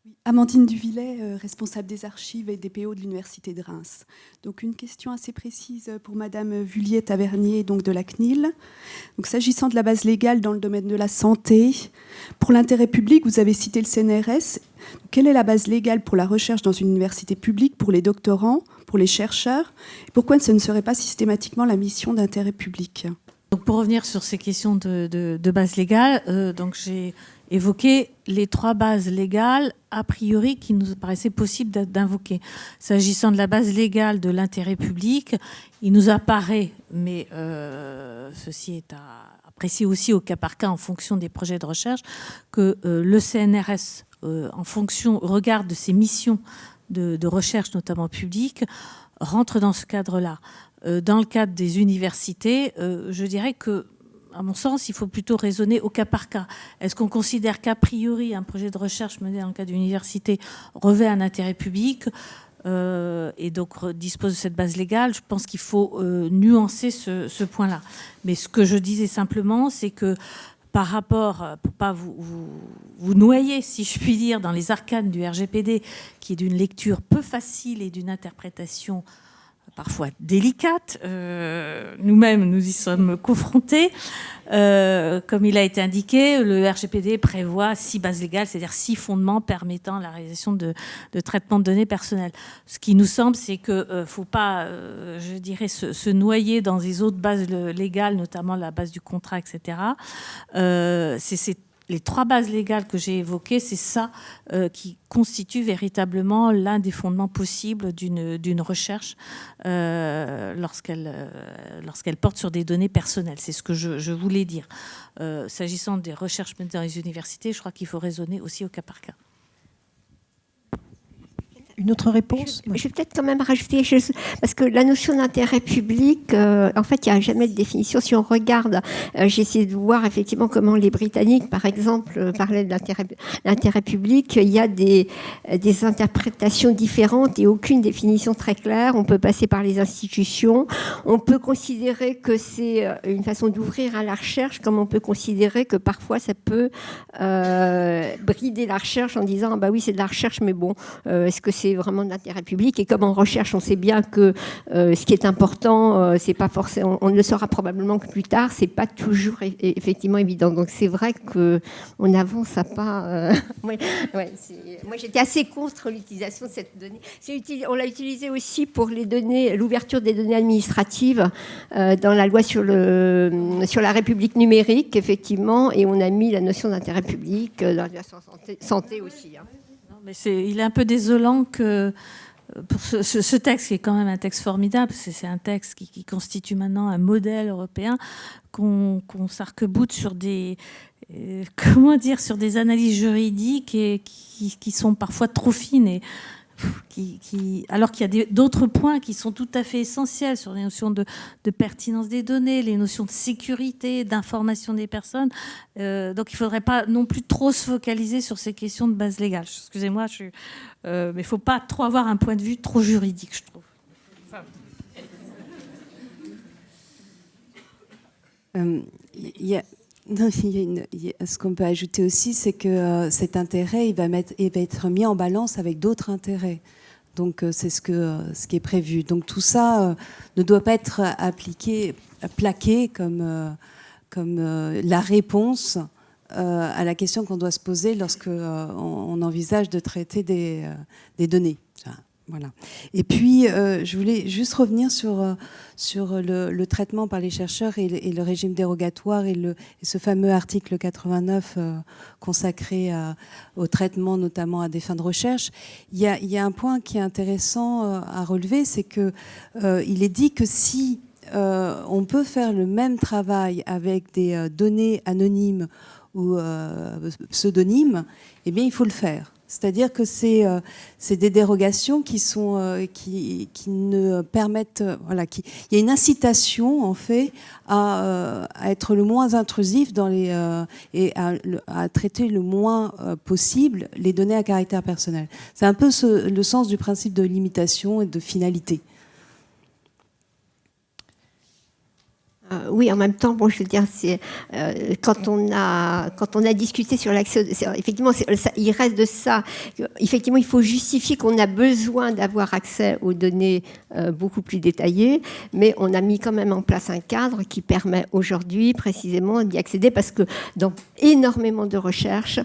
Oui, Amandine Duvillay, responsable des archives et des PO de l'Université de Reims. Donc une question assez précise pour Madame Vullier-Tavernier, donc de la CNIL. Donc s'agissant de la base légale dans le domaine de la santé, pour l'intérêt public, vous avez cité le CNRS. Quelle est la base légale pour la recherche dans une université publique, pour les doctorants, pour les chercheurs? Et pourquoi ce ne serait pas systématiquement la mission d'intérêt public? Donc pour revenir sur ces questions de base légale, donc j'ai évoqué les 3 bases légales a priori qui nous paraissaient possible d'invoquer. S'agissant de la base légale de l'intérêt public, il nous apparaît, mais ceci est à apprécier aussi au cas par cas en fonction des projets de recherche, que le CNRS, en fonction, au regard de ses missions de recherche, notamment publique, rentre dans ce cadre-là. Dans le cadre des universités, je dirais que, à mon sens, il faut plutôt raisonner au cas par cas. Est-ce qu'on considère qu'a priori un projet de recherche mené dans le cadre d'une université revêt un intérêt public et donc dispose de cette base légale? Je pense qu'il faut nuancer ce point-là. Mais ce que je disais simplement, c'est que par rapport, pour ne pas vous noyer, si je puis dire, dans les arcanes du RGPD, qui est d'une lecture peu facile et d'une interprétation parfois délicate. Nous-mêmes, nous y sommes confrontés. Comme il a été indiqué, le RGPD prévoit 6 bases légales, c'est-à-dire 6 fondements permettant la réalisation de traitement de données personnelles. Ce qui nous semble, c'est qu'il ne faut pas, je dirais, se noyer dans les autres bases légales, notamment la base du contrat, etc. C'est les 3 bases légales que j'ai évoquées, c'est ça qui constitue véritablement l'un des fondements possibles d'une recherche lorsqu'elle porte sur des données personnelles. C'est ce que je voulais dire. S'agissant des recherches menées dans les universités, je crois qu'il faut raisonner aussi au cas par cas. Une autre réponse? Je vais peut-être quand même rajouter quelque chose, parce que la notion d'intérêt public, en fait, il n'y a jamais de définition. Si on regarde, j'ai essayé de voir effectivement comment les Britanniques, par exemple, parlaient de l'intérêt public. Il y a des interprétations différentes et aucune définition très claire. On peut passer par les institutions. On peut considérer que c'est une façon d'ouvrir à la recherche, comme on peut considérer que parfois ça peut brider la recherche en disant ah bah oui, c'est de la recherche, mais bon, est-ce que c'est vraiment de l'intérêt public? Et comme en recherche, on sait bien que ce qui est important, c'est pas forcément, on ne le saura probablement que plus tard, c'est pas toujours effectivement évident. Donc c'est vrai qu'on n'avance à pas. Moi, j'étais assez contre l'utilisation de cette donnée. On l'a utilisé aussi pour les données, l'ouverture des données administratives dans la loi sur la République numérique, effectivement, et on a mis la notion d'intérêt public dans la santé aussi. Hein. Mais il est un peu désolant que pour ce texte, qui est quand même un texte formidable, c'est un texte qui constitue maintenant un modèle européen, qu'on s'arc-boute sur des sur des analyses juridiques et qui sont parfois trop fines et alors qu'il y a d'autres points qui sont tout à fait essentiels sur les notions de pertinence des données, les notions de sécurité, d'information des personnes. Donc il ne faudrait pas non plus trop se focaliser sur ces questions de base légale. Excusez-moi, mais il ne faut pas trop avoir un point de vue trop juridique, je trouve. Ce qu'on peut ajouter aussi, c'est que cet intérêt, il va être mis en balance avec d'autres intérêts. Donc, c'est ce qui est prévu. Donc, tout ça ne doit pas être plaqué comme la réponse à la question qu'on doit se poser lorsqu'on envisage de traiter des données. Voilà. Et puis, je voulais juste revenir sur le traitement par les chercheurs et le régime dérogatoire et ce fameux article 89 consacré au traitement, notamment à des fins de recherche. Il y a un point qui est intéressant à relever, c'est qu'il est dit que si on peut faire le même travail avec des données anonymes ou pseudonymes, eh bien, il faut le faire. C'est-à-dire que c'est des dérogations qui ne permettent, voilà, il y a une incitation en fait à être le moins intrusif et à traiter le moins possible les données à caractère personnel. C'est un peu le sens du principe de limitation et de finalité. Oui, en même temps, bon, je veux dire, c'est quand on a discuté sur l'accès, effectivement, il reste de ça. Effectivement, il faut justifier qu'on a besoin d'avoir accès aux données beaucoup plus détaillées, mais on a mis quand même en place un cadre qui permet aujourd'hui précisément d'y accéder, parce que dans énormément de recherches,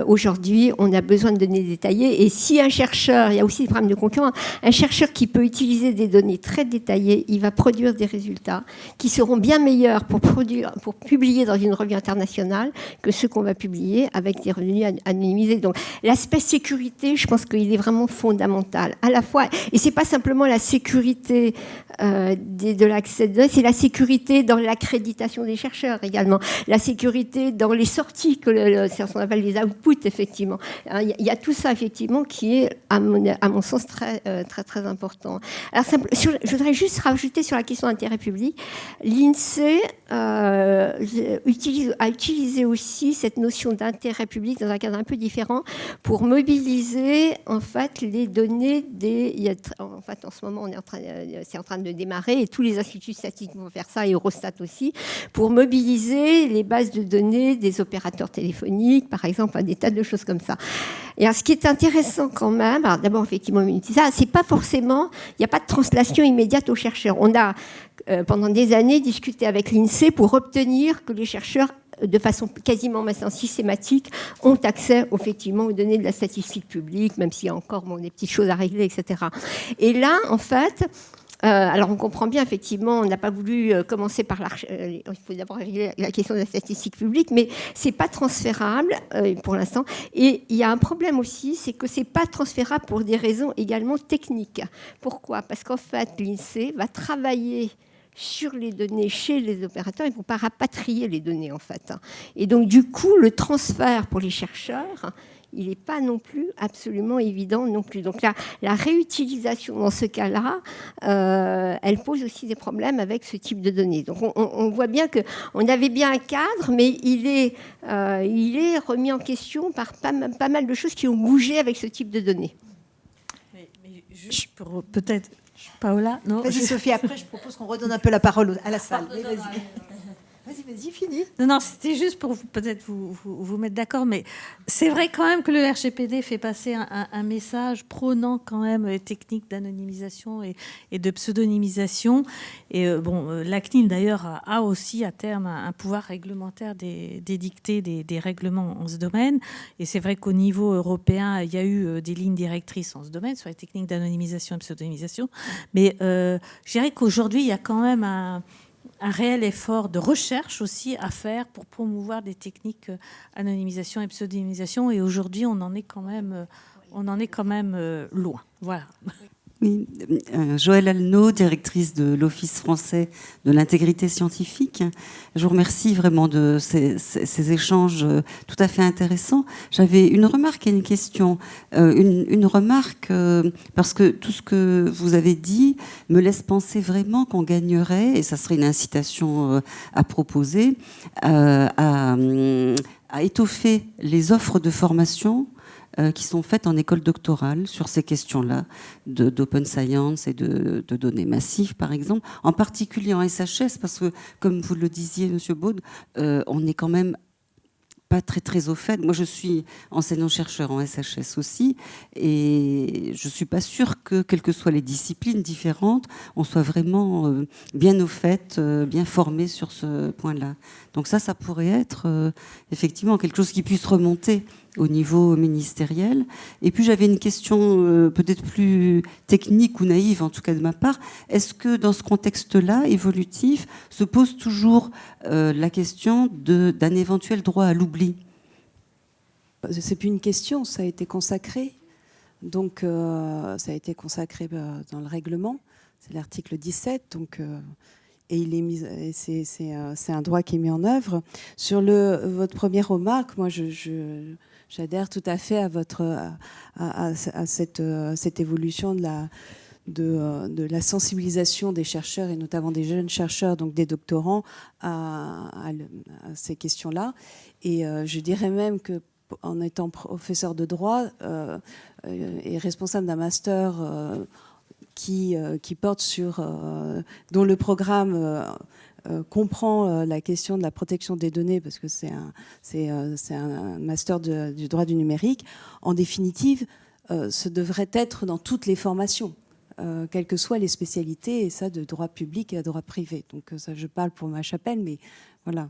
aujourd'hui, on a besoin de données détaillées. Et si un chercheur, il y a aussi des problèmes de concurrence, un chercheur qui peut utiliser des données très détaillées, il va produire des résultats qui seront bien meilleurs pour publier dans une revue internationale que ceux qu'on va publier avec des revenus anonymisés. Donc l'aspect sécurité, je pense qu'il est vraiment fondamental. À la fois, et c'est pas simplement la sécurité de l'accès de données, c'est la sécurité dans l'accréditation des chercheurs également, la sécurité dans les sorties, c'est ce qu'on appelle les outputs, effectivement. Il y a tout ça, effectivement, qui est, à mon sens, très, très, très important. Alors, je voudrais juste rajouter sur la question d'intérêt public. L'INSEE a utilisé aussi cette notion d'intérêt public dans un cadre un peu différent pour mobiliser, en fait, les données en fait, en ce moment, c'est en train de démarrer, et tous les instituts statistiques vont faire ça, et Eurostat aussi, pour mobiliser les bases de données des opérateurs téléphoniques, par exemple, des tas de choses comme ça. Et alors, ce qui est intéressant quand même, alors d'abord, effectivement, ça, c'est pas forcément, il n'y a pas de translation immédiate aux chercheurs. On a, pendant des années, discuté avec l'INSEE pour obtenir que les chercheurs, de façon quasiment maintenant systématique, ont accès, effectivement, aux données de la statistique publique, même s'il y a encore des petites choses à régler, etc. Et là, en fait, alors on comprend bien, effectivement, on n'a pas voulu commencer par il faut d'abord régler la question de la statistique publique, mais c'est pas transférable pour l'instant. Et il y a un problème aussi, c'est que c'est pas transférable pour des raisons également techniques. Pourquoi ? Parce qu'en fait, l'INSEE va travailler sur les données chez les opérateurs, ils ne vont pas rapatrier les données, en fait. Et donc, du coup, le transfert pour les chercheurs, il n'est pas non plus absolument évident non plus. Donc la réutilisation dans ce cas-là, elle pose aussi des problèmes avec ce type de données. Donc on voit bien qu'on avait bien un cadre, mais il est remis en question par pas mal de choses qui ont bougé avec ce type de données. Mais juste pour peut-être... Paola, non. Vas-y Sophie, après je propose qu'on redonne un peu la parole à la salle. Vas-y, finis. Non, c'était juste pour peut-être vous mettre d'accord, mais c'est vrai quand même que le RGPD fait passer un message prônant quand même les techniques d'anonymisation et de pseudonymisation. Et la CNIL d'ailleurs a aussi à terme un pouvoir réglementaire d'édicter des règlements en ce domaine. Et c'est vrai qu'au niveau européen, il y a eu des lignes directrices en ce domaine sur les techniques d'anonymisation et pseudonymisation. Mais je dirais qu'aujourd'hui, il y a quand même un réel effort de recherche aussi à faire pour promouvoir des techniques anonymisation et pseudonymisation. Et aujourd'hui, on en est quand même loin. Voilà. Oui, Joëlle Alnaud, directrice de l'Office français de l'intégrité scientifique. Je vous remercie vraiment de ces échanges tout à fait intéressants. J'avais une remarque et une question. Une remarque, parce que tout ce que vous avez dit me laisse penser vraiment qu'on gagnerait, et ça serait une incitation à proposer, à étoffer les offres de formation qui sont faites en école doctorale sur ces questions-là, d'open science et de données massives, par exemple, en particulier en SHS, parce que, comme vous le disiez, Monsieur Baud, on n'est quand même pas très au fait. Moi, je suis enseignant-chercheur en SHS aussi, et je suis pas sûre que, quelles que soient les disciplines différentes, on soit vraiment bien au fait, bien formé sur ce point-là. Donc ça pourrait être effectivement quelque chose qui puisse remonter au niveau ministériel. Et puis j'avais une question peut-être plus technique ou naïve, en tout cas de ma part. Est-ce que dans ce contexte-là, évolutif, se pose toujours la question d'un éventuel droit à l'oubli ? C'est plus une question, ça a été consacré. Donc ça a été consacré dans le règlement, c'est l'article 17. Donc, et il est mis, c'est un droit qui est mis en œuvre. Sur votre première remarque, moi j'adhère tout à fait à cette évolution de la sensibilisation des chercheurs, et notamment des jeunes chercheurs, donc des doctorants, à ces questions-là. Et je dirais même que, en étant professeur de droit et responsable d'un master qui porte sur, dont le programme comprend la question de la protection des données, parce que c'est un master du droit du numérique, en définitive, ce devrait être dans toutes les formations, quelles que soient les spécialités, et ça de droit public et à droit privé. Donc ça, je parle pour ma chapelle, mais voilà.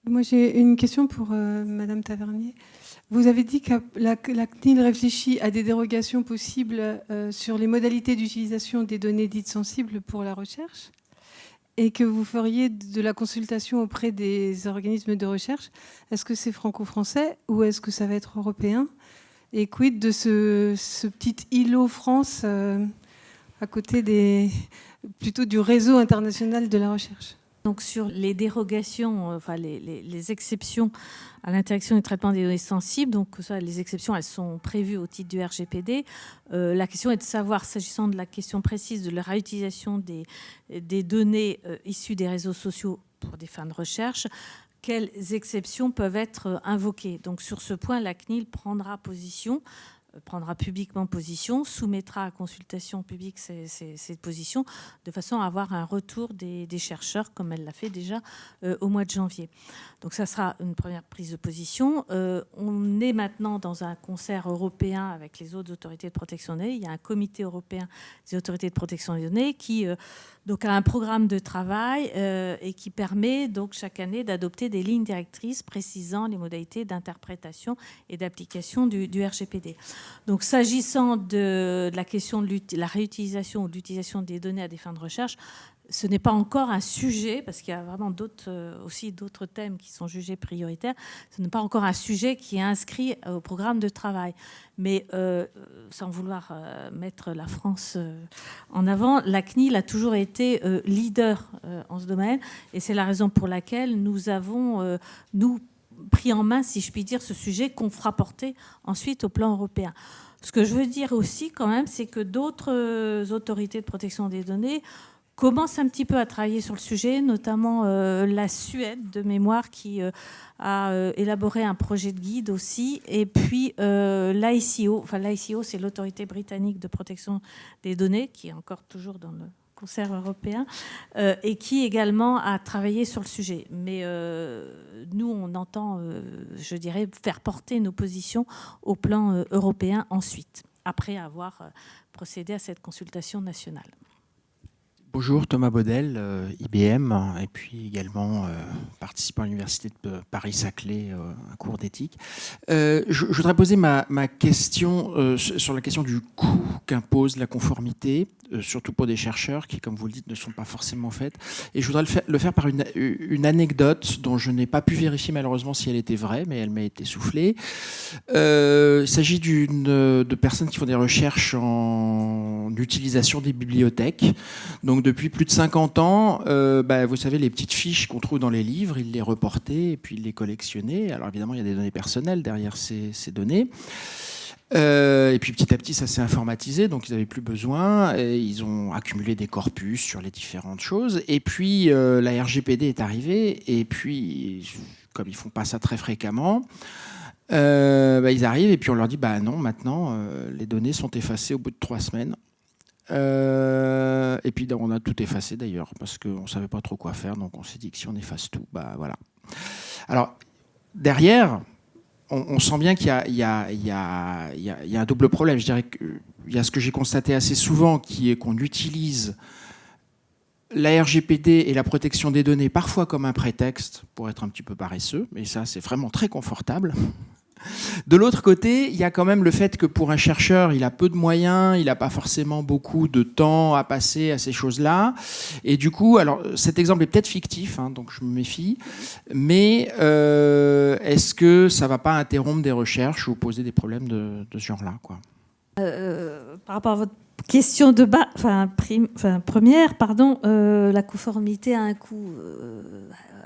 Moi, j'ai une question pour Madame Tavernier. Vous avez dit que la CNIL réfléchit à des dérogations possibles sur les modalités d'utilisation des données dites sensibles pour la recherche et que vous feriez de la consultation auprès des organismes de recherche. Est-ce que c'est franco-français ou est-ce que ça va être européen? Et quid de ce petit îlot France à côté plutôt du réseau international de la recherche? Donc sur les dérogations, enfin les exceptions à l'interaction et au traitement des données sensibles, donc ça, les exceptions, elles sont prévues au titre du RGPD. La question est de savoir, s'agissant de la question précise de la réutilisation des données issues des réseaux sociaux pour des fins de recherche, quelles exceptions peuvent être invoquées. Donc sur ce point, la CNIL prendra publiquement position, soumettra à consultation publique ces positions, de façon à avoir un retour des chercheurs, comme elle l'a fait déjà au mois de janvier. Donc ça sera une première prise de position. On est maintenant dans un concert européen avec les autres autorités de protection des données. Il y a un comité européen des autorités de protection des données qui donc a un programme de travail et qui permet donc chaque année d'adopter des lignes directrices précisant les modalités d'interprétation et d'application du RGPD. Donc s'agissant de la question de la réutilisation ou de l'utilisation des données à des fins de recherche, ce n'est pas encore un sujet, parce qu'il y a vraiment aussi d'autres thèmes qui sont jugés prioritaires. Ce n'est pas encore un sujet qui est inscrit au programme de travail. Mais sans vouloir mettre la France en avant, la CNIL a toujours été leader en ce domaine. Et c'est la raison pour laquelle nous avons, pris en main, si je puis dire, ce sujet qu'on fera porter ensuite au plan européen. Ce que je veux dire aussi, quand même, c'est que d'autres autorités de protection des données commence un petit peu à travailler sur le sujet, notamment la Suède de mémoire qui a élaboré un projet de guide aussi, et puis l'ICO, enfin l'ICO c'est l'autorité britannique de protection des données, qui est encore toujours dans le concert européen, et qui également a travaillé sur le sujet. Mais nous, on entend, je dirais, faire porter nos positions au plan européen ensuite, après avoir procédé à cette consultation nationale. Bonjour, Thomas Baudel, IBM, et puis également participant à l'Université de Paris-Saclay, un cours d'éthique. Je voudrais poser ma question sur la question du coût qu'impose la conformité, surtout pour des chercheurs qui, comme vous le dites, ne sont pas forcément faites. Et je voudrais le faire par une anecdote dont je n'ai pas pu vérifier malheureusement si elle était vraie, mais elle m'a été soufflée. Il s'agit de personnes qui font des recherches en utilisation des bibliothèques. Donc depuis plus de 50 ans, vous savez, les petites fiches qu'on trouve dans les livres, ils les reportaient et puis ils les collectionnaient. Alors évidemment, il y a des données personnelles derrière ces données. Et puis petit à petit, ça s'est informatisé, donc ils n'avaient plus besoin. Et ils ont accumulé des corpus sur les différentes choses. Et puis la RGPD est arrivée. Et puis, comme ils ne font pas ça très fréquemment, ils arrivent et puis on leur dit non, maintenant, les données sont effacées au bout de 3 semaines. Et puis on a tout effacé d'ailleurs parce qu'on ne savait pas trop quoi faire, donc on s'est dit que si on efface tout, voilà. Alors derrière, on sent bien qu'il y a un double problème. Je dirais qu'il y a ce que j'ai constaté assez souvent, qui est qu'on utilise la RGPD et la protection des données parfois comme un prétexte pour être un petit peu paresseux, mais ça c'est vraiment très confortable. De l'autre côté, il y a quand même le fait que pour un chercheur, il a peu de moyens, il n'a pas forcément beaucoup de temps à passer à ces choses-là. Et du coup, alors cet exemple est peut-être fictif, donc je me méfie, mais est-ce que ça ne va pas interrompre des recherches ou poser des problèmes de ce genre-là, quoi ? Par rapport à votre question de première, la conformité a un coût.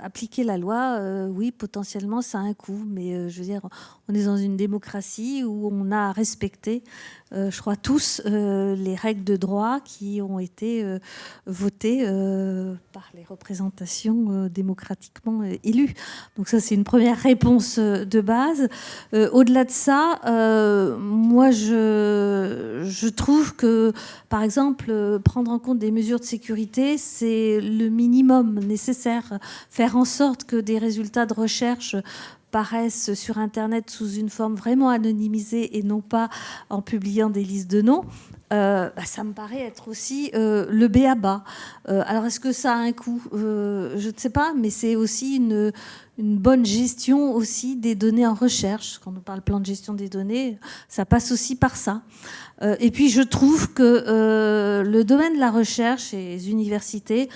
Appliquer la loi, oui, potentiellement, ça a un coût. Mais je veux dire, on est dans une démocratie où on a respecté, je crois, tous les règles de droit qui ont été votées par les représentations démocratiquement élues. Donc ça, c'est une première réponse de base. Au-delà de ça, moi, je trouve que, par exemple, prendre en compte des mesures de sécurité, c'est le minimum nécessaire. Faire en sorte que des résultats de recherche paraissent sur Internet sous une forme vraiment anonymisée et non pas en publiant des listes de noms, ça me paraît être aussi le b.a.-ba. Alors, est-ce que ça a un coût ? Je ne sais pas, mais c'est aussi une bonne gestion aussi des données en recherche. Quand on parle plan de gestion des données, ça passe aussi par ça. Et puis, je trouve que le domaine de la recherche et les universités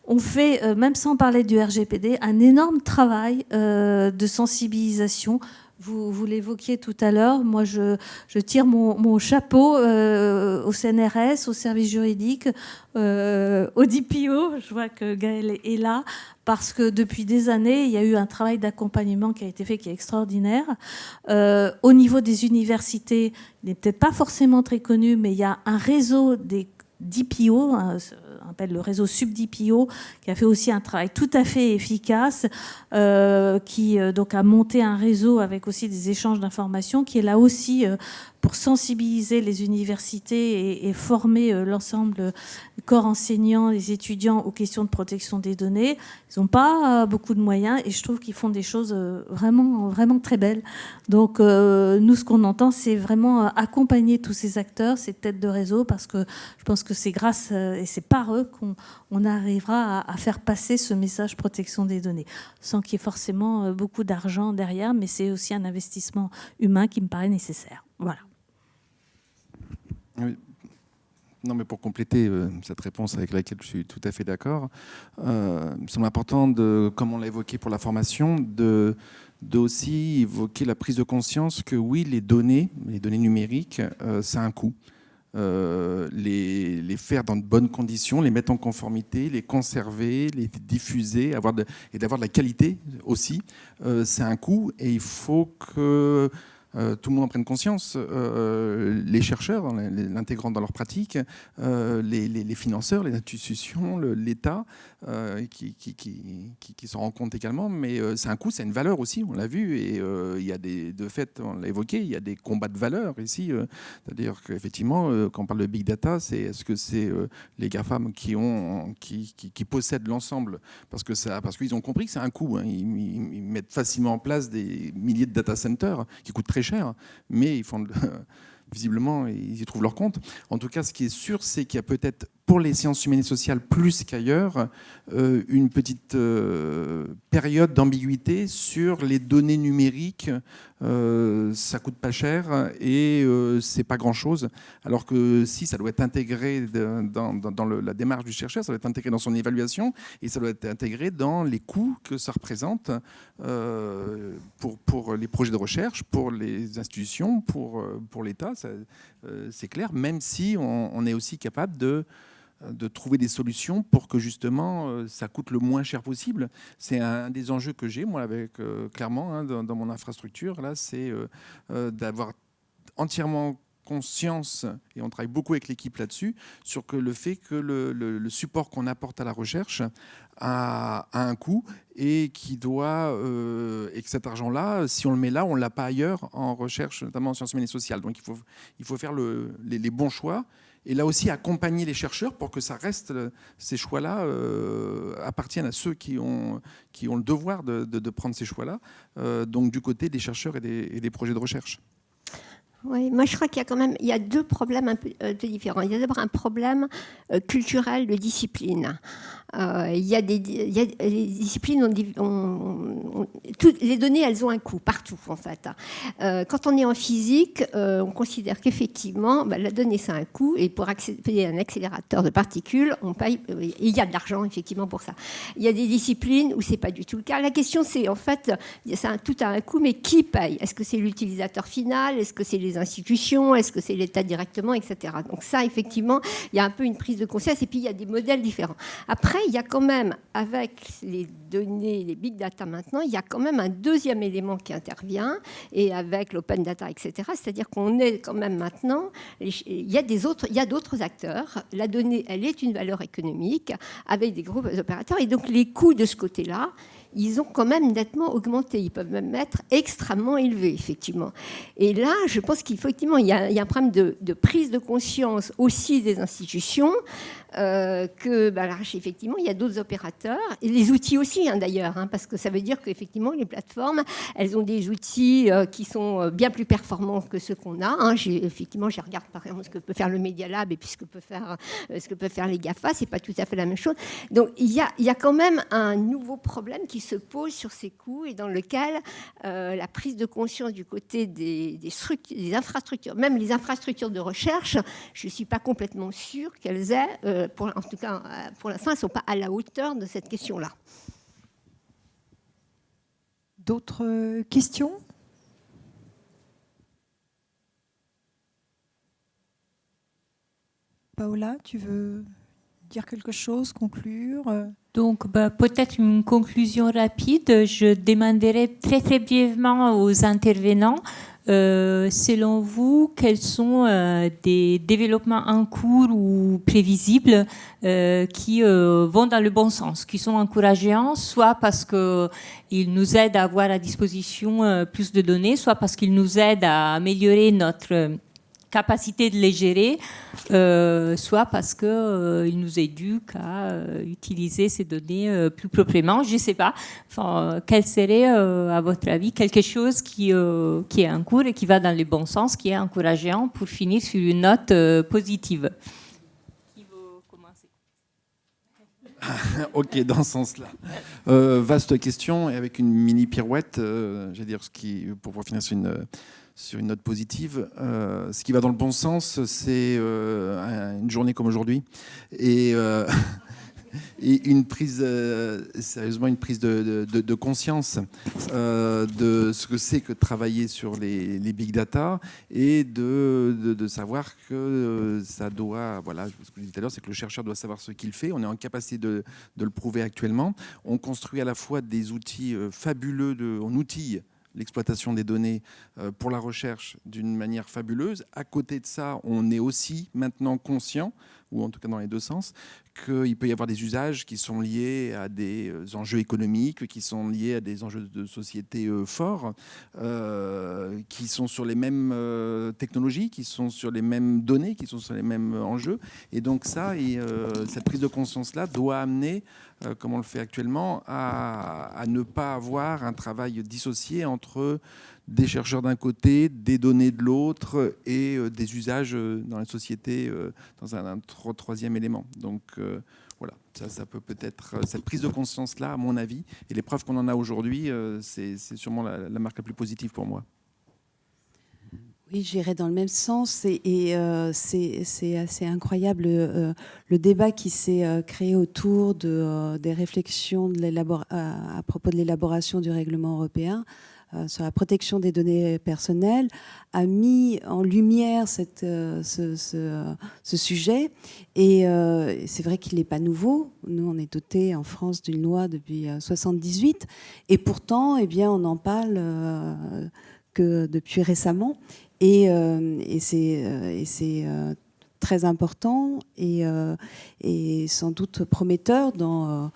ont fait, même sans parler du RGPD, un énorme travail de sensibilisation. Vous l'évoquiez tout à l'heure. Moi, je tire mon chapeau au CNRS, au service juridique, au DPO. Je vois que Gaëlle est là, parce que depuis des années, il y a eu un travail d'accompagnement qui a été fait, qui est extraordinaire. Au niveau des universités, il n'est peut-être pas forcément très connu, mais il y a un réseau des DPO, on appelle le réseau SubDPO, qui a fait aussi un travail tout à fait efficace, qui donc a monté un réseau avec aussi des échanges d'informations, qui est là aussi pour sensibiliser les universités et former l'ensemble du corps enseignant, les étudiants aux questions de protection des données. Ils n'ont pas beaucoup de moyens et je trouve qu'ils font des choses vraiment, vraiment très belles. Donc nous, ce qu'on entend, c'est vraiment accompagner tous ces acteurs, ces têtes de réseau, parce que je pense que c'est grâce et c'est par eux qu'on arrivera à faire passer ce message protection des données, sans qu'il y ait forcément beaucoup d'argent derrière, mais c'est aussi un investissement humain qui me paraît nécessaire. Voilà. Oui. Non, mais pour compléter cette réponse avec laquelle je suis tout à fait d'accord, il me semble important, comme on l'a évoqué pour la formation, de aussi évoquer la prise de conscience que oui, les données numériques, ça a un coût. Les faire dans de bonnes conditions, les mettre en conformité, les conserver, les diffuser, et d'avoir de la qualité aussi, c'est un coût et il faut que tout le monde en prenne conscience, les chercheurs, l'intégrant dans leur pratique, les financeurs, les institutions, l'État, qui s'en rendent compte également, mais c'est un coût, c'est une valeur aussi, on l'a vu, et il y a de fait, on l'a évoqué, il y a des combats de valeurs ici, c'est-à-dire qu'effectivement, quand on parle de big data, est-ce que c'est les GAFAM qui possèdent l'ensemble, parce qu'ils ont compris que c'est un coût, hein, ils mettent facilement en place des milliers de data centers qui coûtent très cher, mais ils font visiblement, ils y trouvent leur compte. En tout cas, ce qui est sûr, c'est qu'il y a peut-être, pour les sciences humaines et sociales, plus qu'ailleurs, une petite période d'ambiguïté sur les données numériques. Ça coûte pas cher et c'est pas grand-chose. Alors que si, ça doit être intégré dans la démarche du chercheur, ça doit être intégré dans son évaluation et ça doit être intégré dans les coûts que ça représente pour les projets de recherche, pour les institutions, pour l'État. C'est clair, même si on est aussi capable de trouver des solutions pour que justement ça coûte le moins cher possible. C'est un des enjeux que j'ai, moi, avec clairement, hein, dans mon infrastructure, là, c'est d'avoir entièrement conscience, et on travaille beaucoup avec l'équipe là-dessus, sur le fait que le support qu'on apporte à la recherche a un coût et et que cet argent-là, si on le met là, on ne l'a pas ailleurs en recherche, notamment en sciences humaines et sociales. Donc il faut faire les bons choix. Et là aussi, accompagner les chercheurs pour que ça reste, ces choix-là appartiennent à ceux qui ont le devoir de prendre ces choix-là, donc du côté des chercheurs et des projets de recherche. Oui, moi je crois qu'il y a deux problèmes un peu différents. Il y a d'abord un problème culturel de discipline. Il y a les disciplines, toutes les données, elles ont un coût partout en fait. Quand on est en physique, on considère qu'effectivement, la donnée ça a un coût et pour accéder à un accélérateur de particules, on paye. Il y a de l'argent effectivement pour ça. Il y a des disciplines où c'est pas du tout le cas. La question c'est en fait, tout a un coût, mais qui paye ? Est-ce que c'est l'utilisateur final ? Est-ce que c'est les institutions ? Est-ce que c'est l'État directement, etc. Donc ça, effectivement, il y a un peu une prise de conscience et puis il y a des modèles différents. Après, il y a quand même, avec les données, les big data maintenant, il y a quand même un deuxième élément qui intervient, et avec l'open data, etc. C'est-à-dire qu'on est quand même maintenant, il y a d'autres acteurs. La donnée, elle est une valeur économique avec des groupes opérateurs, et donc les coûts de ce côté-là, ils ont quand même nettement augmenté. Ils peuvent même être extrêmement élevés, effectivement. Et là, je pense qu'effectivement, il y a un problème de prise de conscience aussi des institutions, effectivement, il y a d'autres opérateurs, et les outils aussi, d'ailleurs, parce que ça veut dire qu'effectivement, les plateformes, elles ont des outils qui sont bien plus performants que ceux qu'on a. Effectivement, je regarde par exemple ce que peut faire le Media Lab et puis ce que peut faire les GAFA, c'est pas tout à fait la même chose. Donc, il y a quand même un nouveau problème qui se pose sur ces coûts et dans lequel la prise de conscience du côté des infrastructures, même les infrastructures de recherche, je ne suis pas complètement sûre qu'elles aient, en tout cas pour l'instant, elles ne sont pas à la hauteur de cette question-là. D'autres questions ? Paola, tu veux dire quelque chose, conclure ? Donc, peut-être une conclusion rapide. Je demanderai très, très brièvement aux intervenants, selon vous, quels sont des développements en cours ou prévisibles qui vont dans le bon sens, qui sont encourageants, soit parce qu'ils nous aident à avoir à disposition plus de données, soit parce qu'ils nous aident à améliorer notre capacité de les gérer, soit parce qu'il nous éduque à utiliser ces données plus proprement. Je ne sais pas. Enfin, quel serait, à votre avis, quelque chose qui est en cours et qui va dans le bon sens, qui est encourageant pour finir sur une note positive. Qui veut commencer ? Ok, dans ce sens-là. Vaste question, et avec une mini pirouette, j'allais dire, pour pouvoir finir sur une note positive. Ce qui va dans le bon sens, c'est une journée comme aujourd'hui. Et une prise, sérieusement, une prise de conscience de ce que c'est que travailler sur les big data et de savoir que ça doit, voilà, ce que je disais tout à l'heure, c'est que le chercheur doit savoir ce qu'il fait. On est en capacité de le prouver actuellement. On construit à la fois des outils fabuleux, on outille l'exploitation des données pour la recherche d'une manière fabuleuse. À côté de ça, on est aussi maintenant conscient, ou en tout cas dans les deux sens, qu'il peut y avoir des usages qui sont liés à des enjeux économiques, qui sont liés à des enjeux de société forts, qui sont sur les mêmes technologies, qui sont sur les mêmes données, qui sont sur les mêmes enjeux. Et donc ça, cette prise de conscience-là doit amener, comme on le fait actuellement, à ne pas avoir un travail dissocié entre des chercheurs d'un côté, des données de l'autre et des usages dans la société dans un troisième élément. Donc voilà, ça peut-être cette prise de conscience-là, à mon avis, et les preuves qu'on en a aujourd'hui, c'est sûrement la marque la plus positive pour moi. Oui, j'irais dans le même sens et c'est assez incroyable le débat qui s'est créé autour des réflexions à propos de l'élaboration du règlement européen sur la protection des données personnelles, a mis en lumière ce sujet. Et c'est vrai qu'il n'est pas nouveau. Nous, on est dotés en France d'une loi depuis 1978. Et pourtant, eh bien, on en parle que depuis récemment. Et c'est très important et sans doute prometteur dans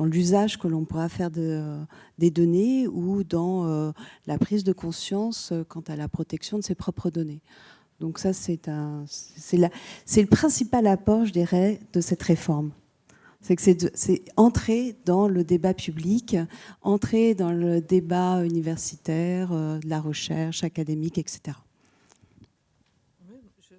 l'usage que l'on pourra faire des données ou dans la prise de conscience quant à la protection de ses propres données. Donc ça, c'est le principal apport, je dirais, de cette réforme. C'est que c'est entrer dans le débat public, entrer dans le débat universitaire, de la recherche académique, etc.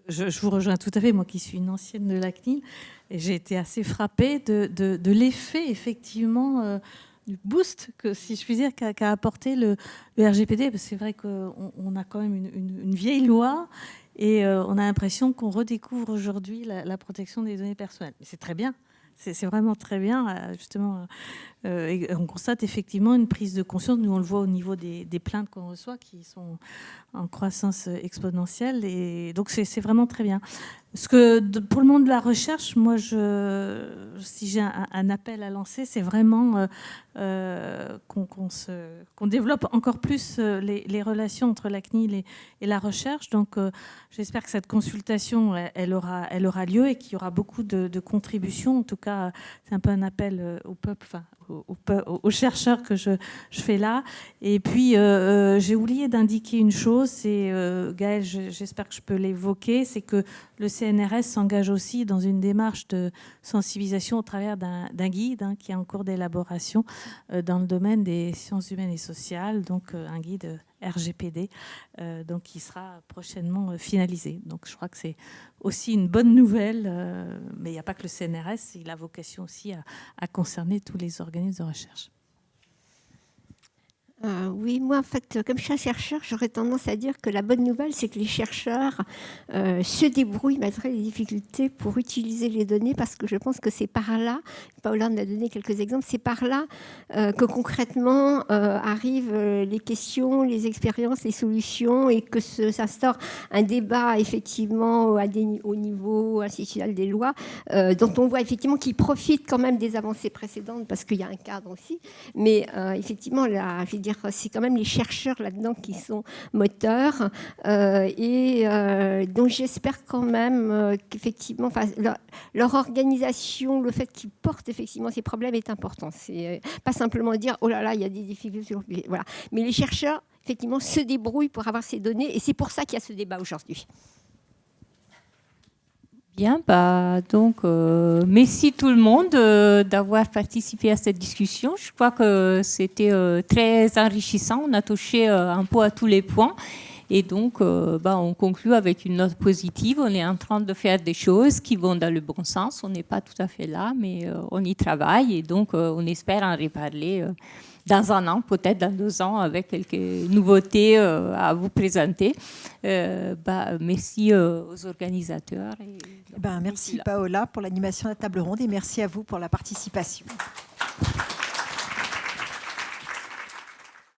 Je vous rejoins tout à fait, moi qui suis une ancienne de la CNIL, et j'ai été assez frappée de l'effet, effectivement, du boost, que, si je puis dire, qu'a apporté le RGPD. Parce que c'est vrai qu'on a quand même une vieille loi, et on a l'impression qu'on redécouvre aujourd'hui la protection des données personnelles. Mais c'est très bien. C'est vraiment très bien, justement. Et on constate effectivement une prise de conscience. Nous, on le voit au niveau des plaintes qu'on reçoit qui sont en croissance exponentielle. Et donc, c'est vraiment très bien. Parce que pour le monde de la recherche, moi, si j'ai un appel à lancer, c'est vraiment qu'on développe encore plus les relations entre la CNIL et la recherche. Donc, j'espère que cette consultation, elle aura lieu et qu'il y aura beaucoup de contributions. En tout cas, c'est un peu un appel au peuple, enfin, aux chercheurs que je fais là. Et puis, j'ai oublié d'indiquer une chose, c'est, Gaëlle, j'espère que je peux l'évoquer, c'est que le CNRS s'engage aussi dans une démarche de sensibilisation au travers d'un guide qui est en cours d'élaboration dans le domaine des sciences humaines et sociales, donc un guide RGPD, donc qui sera prochainement finalisé. Donc je crois que c'est aussi une bonne nouvelle, mais il n'y a pas que le CNRS, il a vocation aussi à concerner tous les organismes de recherche. Oui, moi, en fait, comme je suis un chercheur, j'aurais tendance à dire que la bonne nouvelle, c'est que les chercheurs se débrouillent malgré les difficultés pour utiliser les données, parce que je pense que c'est par là, Paola en a donné quelques exemples, c'est par là que concrètement arrivent les questions, les expériences, les solutions, et que s'instaure un débat effectivement au niveau institutionnel des lois, dont on voit effectivement qu'ils profitent quand même des avancées précédentes, parce qu'il y a un cadre aussi, mais effectivement, là, je veux dire, c'est quand même les chercheurs là-dedans qui sont moteurs, et donc j'espère quand même qu'effectivement, leur organisation, le fait qu'ils portent effectivement ces problèmes est important. C'est pas simplement dire oh là là, il y a des difficultés, voilà. Mais les chercheurs effectivement se débrouillent pour avoir ces données, et c'est pour ça qu'il y a ce débat aujourd'hui. Bien, donc merci tout le monde d'avoir participé à cette discussion. Je crois que c'était très enrichissant. On a touché un peu à tous les points. Et donc, on conclut avec une note positive. On est en train de faire des choses qui vont dans le bon sens. On n'est pas tout à fait là, mais on y travaille. Et donc, on espère en reparler dans un an, peut-être dans 2 ans, avec quelques nouveautés à vous présenter. Merci aux organisateurs. Merci Paola pour l'animation de la table ronde, et merci à vous pour la participation.